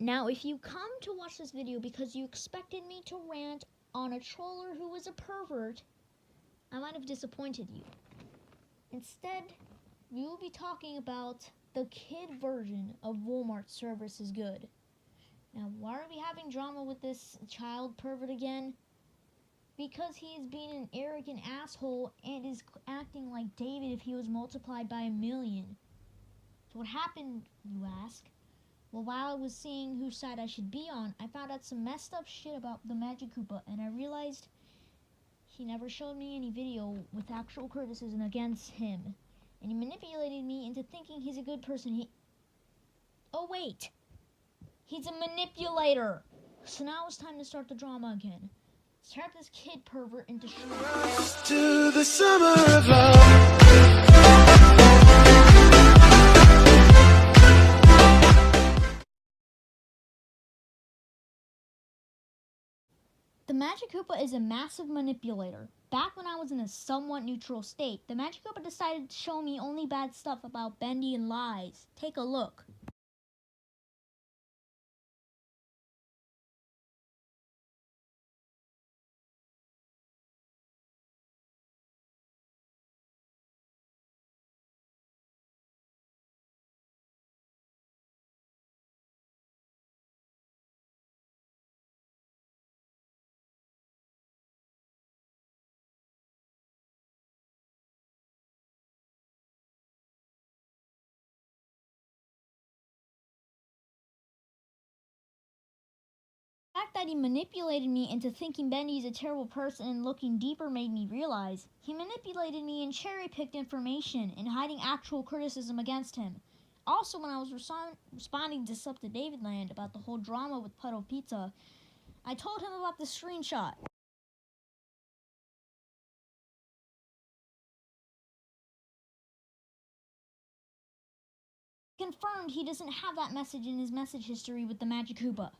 Now, if you come to watch this video because you expected me to rant on a troller who was a pervert, I might have disappointed you. Instead, we will be talking about the kid version of Walmart service is good. Now, why are we having drama with this child pervert again? Because he is being an arrogant asshole and is acting like David if he was multiplied by 1,000,000. So what happened, you ask? Well, while I was seeing whose side I should be on, I found out some messed up shit about the Magic Koopa, and I realized he never showed me any video with actual criticism against him. And he manipulated me into thinking he's a good person. Oh wait! He's a manipulator! So now it's time to start the drama again. Let's tear this kid pervert into shreds. To the summer of love. The Magic Koopa is a massive manipulator. Back when I was in a somewhat neutral state, the Magic Koopa decided to show me only bad stuff about Bendy and lies. Take a look. The fact that he manipulated me into thinking Bendy is a terrible person and looking deeper made me realize he manipulated me and cherry-picked information and hiding actual criticism against him. Also, when I was responding to Sup to David Land about the whole drama with Puddle Pizza, I told him about the screenshot. He confirmed he doesn't have that message in his message history with the Magic Koopa.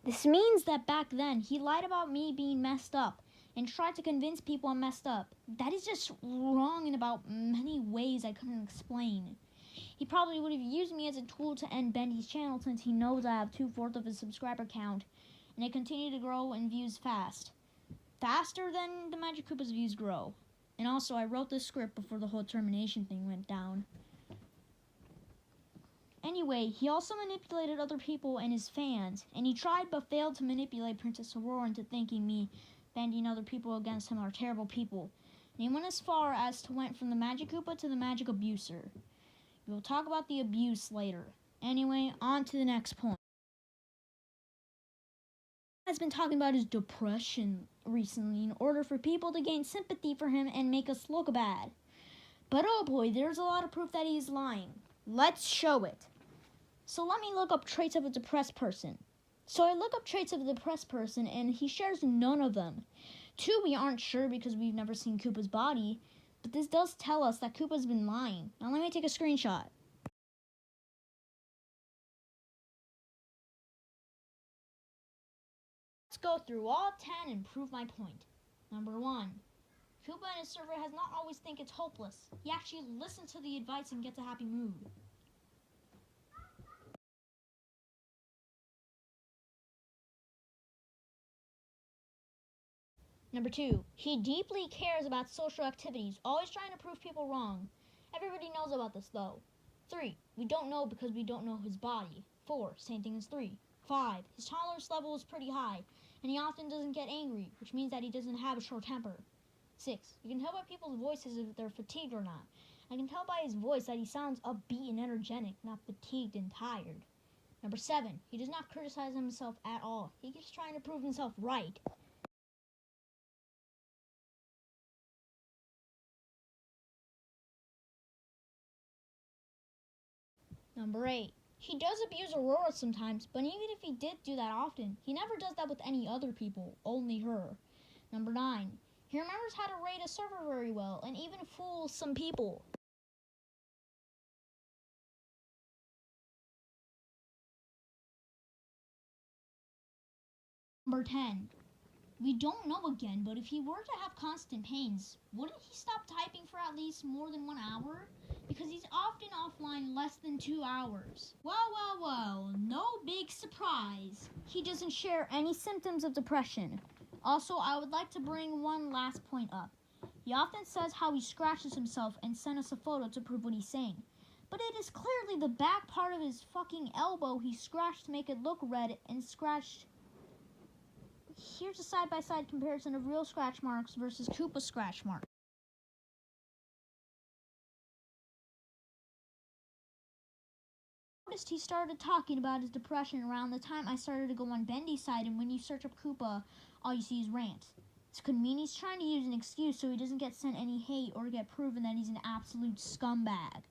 This means that back then, he lied about me being messed up and tried to convince people I'm messed up. That is just wrong in about many ways I couldn't explain. He probably would have used me as a tool to end Bendy's channel since he knows I have 2/4 of his subscriber count and I continue to grow in views fast. Faster than the Magic Koopa's views grow. And also, I wrote this script before the whole termination thing went down. Anyway, he also manipulated other people and his fans, and he tried but failed to manipulate Princess Aurora into thinking me, Bendy, and other people against him are terrible people. And he went as far as to went from the Magic Koopa to the Magic Abuser. We will talk about the abuse later. Anyway, on to the next point. He has been talking about his depression recently in order for people to gain sympathy for him and make us look bad. But oh boy, there's a lot of proof that he's lying. Let's show it. So let me look up traits of a depressed person. So I look up traits of a depressed person and he shares none of them. 2, we aren't sure because we've never seen Koopa's body, but this does tell us that Koopa's been lying. Now let me take a screenshot. Let's go through all 10 and prove my point. Number 1. Koopa and his server has not always think it's hopeless. He actually listens to the advice and gets a happy mood. Number 2, he deeply cares about social activities, always trying to prove people wrong. Everybody knows about this though. 3, we don't know because we don't know his body. 4, same thing as 3. 5, his tolerance level is pretty high, and he often doesn't get angry, which means that he doesn't have a short temper. 6, you can tell by people's voices if they're fatigued or not. I can tell by his voice that he sounds upbeat and energetic, not fatigued and tired. Number 7, he does not criticize himself at all. He keeps trying to prove himself right. Number 8, he does abuse Aurora sometimes, but even if he did do that often, he never does that with any other people, only her. Number 9, he remembers how to raid a server very well, and even fools some people. Number 10, We don't know again, but if he were to have constant pains, wouldn't he stop typing for at least more than 1 hour? Because he's often offline less than 2 hours. Well, no big surprise. He doesn't share any symptoms of depression. Also, I would like to bring one last point up. He often says how he scratches himself and sends us a photo to prove what he's saying. But it is clearly the back part of his fucking elbow he scratched to make it look red and scratched. Here's a side-by-side comparison of real scratch marks versus Koopa scratch marks. I noticed he started talking about his depression around the time I started to go on Bendy's side, and when you search up Koopa, all you see is rant. This could mean he's trying to use an excuse so he doesn't get sent any hate or get proven that he's an absolute scumbag.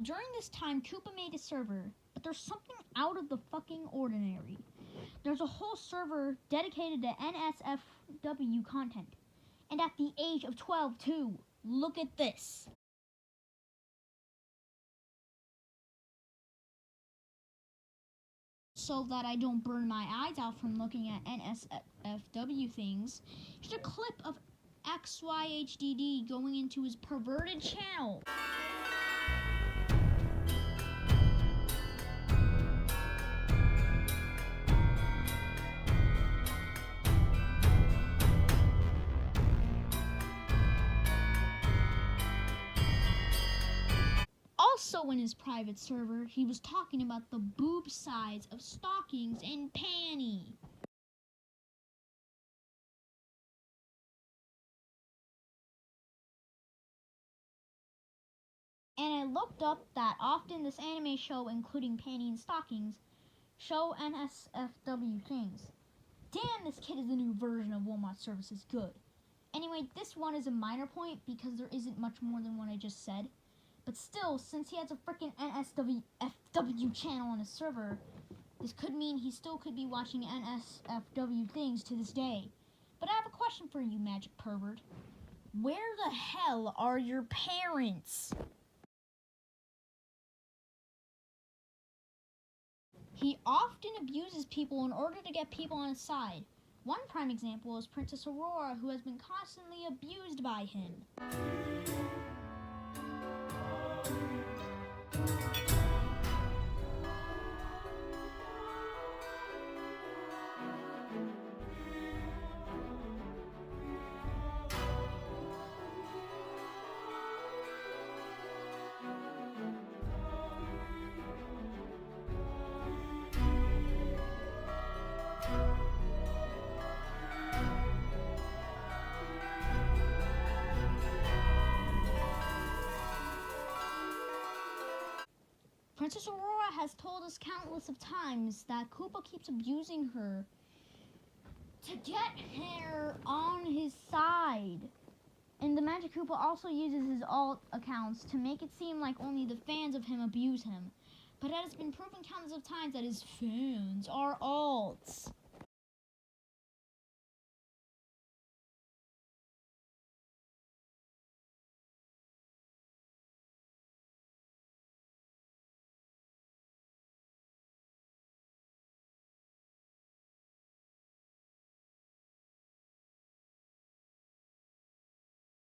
During this time, Koopa made a server, but there's something out of the fucking ordinary. There's a whole server dedicated to NSFW content. And at the age of 12, too. Look at this. So that I don't burn my eyes out from looking at NSFW things, here's a clip of XYHDD going into his perverted channel. Also in his private server, he was talking about the boob size of stockings and panty. And I looked up that often this anime show, including panty and stockings, show NSFW things. Damn, this kid is the new version of Walmart services good. Anyway, this one is a minor point because there isn't much more than what I just said. But still, since he has a freaking NSFW channel on his server, this could mean he still could be watching NSFW things to this day. But I have a question for you, magic pervert. Where the hell are your parents? He often abuses people in order to get people on his side. One prime example is Princess Aurora, who has been constantly abused by him. Princess Aurora has told us countless of times that Koopa keeps abusing her to get her on his side. And the Magic Koopa also uses his alt accounts to make it seem like only the fans of him abuse him. But it has been proven countless of times that his fans are alts.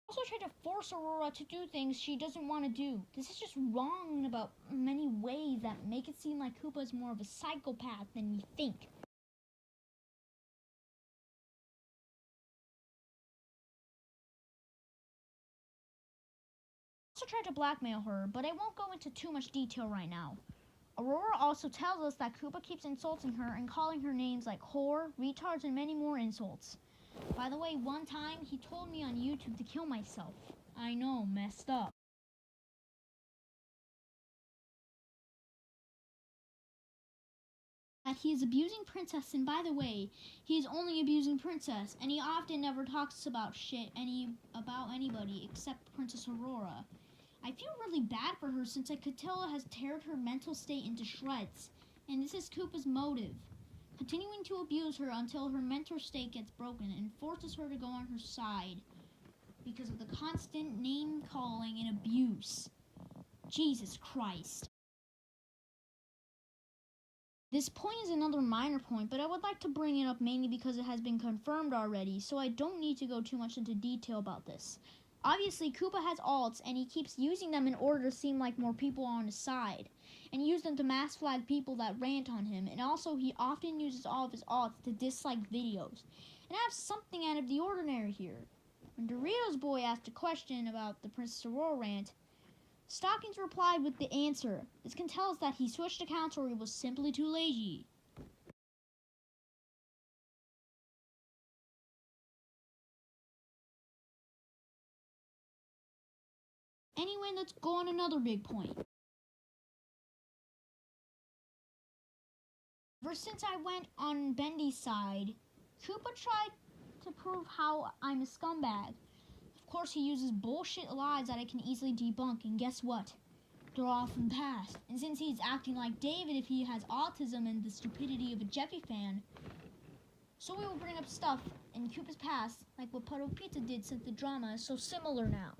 Also try to force Aurora to do things she doesn't want to do. This is just wrong in about many ways that make it seem like Koopa is more of a psychopath than we think. Also tried to blackmail her, but I won't go into too much detail right now. Aurora also tells us that Koopa keeps insulting her and calling her names like whore, retards, and many more insults. By the way, one time he told me on YouTube to kill myself. I know, messed up. That he is abusing Princess, and by the way, he is only abusing Princess, and he often never talks about about anybody except Princess Aurora. I feel really bad for her since I could tell it has teared her mental state into shreds, and this is Koopa's motive. Continuing to abuse her until her mental state gets broken and forces her to go on her side because of the constant name-calling and abuse. Jesus Christ. This point is another minor point, but I would like to bring it up mainly because it has been confirmed already, so I don't need to go too much into detail about this. Obviously, Koopa has alts, and he keeps using them in order to seem like more people are on his side, and use them to mass flag people that rant on him, and also he often uses all of his alts to dislike videos. And I have something out of the ordinary here. When Doritos Boy asked a question about the Princess Aurora rant, Stockings replied with the answer. This can tell us that he switched accounts or he was simply too lazy. Anyway, let's go on another big point. Ever since I went on Bendy's side, Koopa tried to prove how I'm a scumbag. Of course, he uses bullshit lies that I can easily debunk, and guess what? They're all from the past. And since he's acting like David if he has autism and the stupidity of a Jeffy fan, so we will bring up stuff in Koopa's past, like what Puddle Pizza did since the drama is so similar now.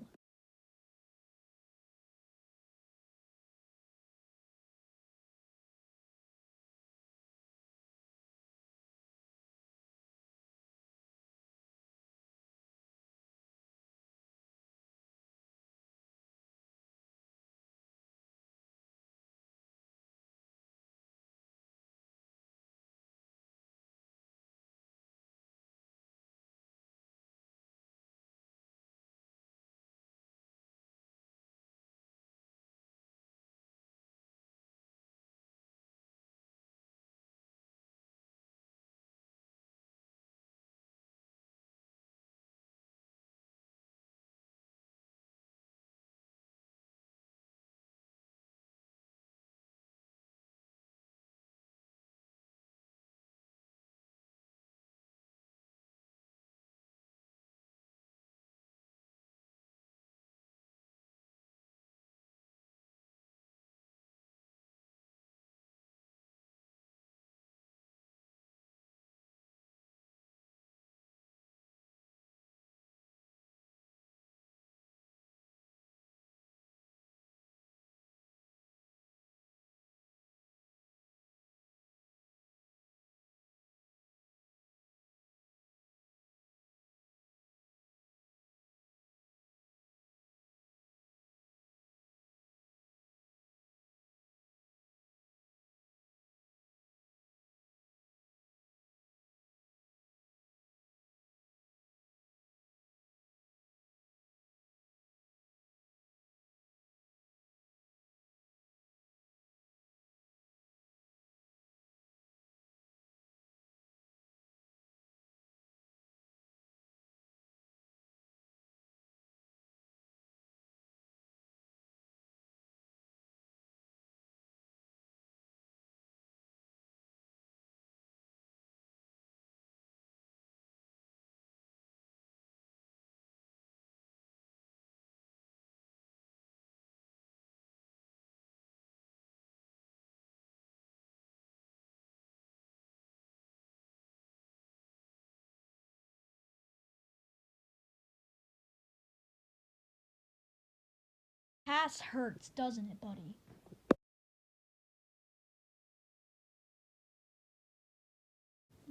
Past hurts, doesn't it, buddy?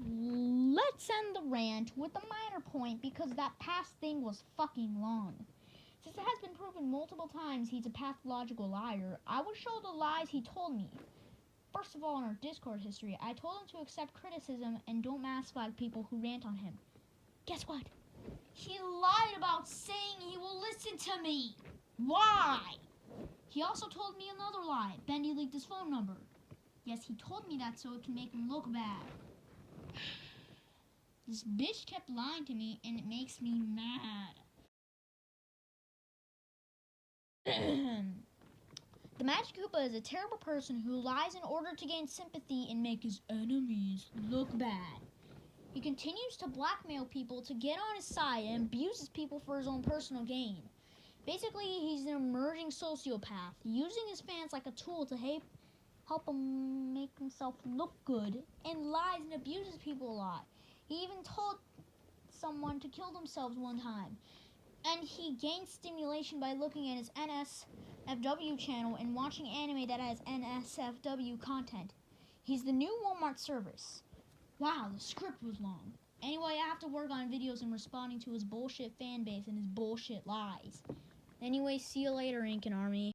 Let's end the rant with a minor point because that past thing was fucking long. Since it has been proven multiple times he's a pathological liar, I will show the lies he told me. First of all, in our Discord history, I told him to accept criticism and don't mass flag people who rant on him. Guess what? He lied about saying he will listen to me. Why? He also told me another lie. Bendy leaked his phone number. Yes, he told me that so it can make him look bad. This bitch kept lying to me and it makes me mad. The Magic Koopa is a terrible person who lies in order to gain sympathy and make his enemies look bad. He continues to blackmail people to get on his side and abuses people for his own personal gain. Basically, he's an emerging sociopath, using his fans like a tool to help him make himself look good, and lies and abuses people a lot. He even told someone to kill themselves one time. And he gains stimulation by looking at his NSFW channel and watching anime that has NSFW content. He's the new Walmart service. Wow, the script was long. Anyway, I have to work on videos and responding to his bullshit fan base and his bullshit lies. Anyway, see you later, Incan Army.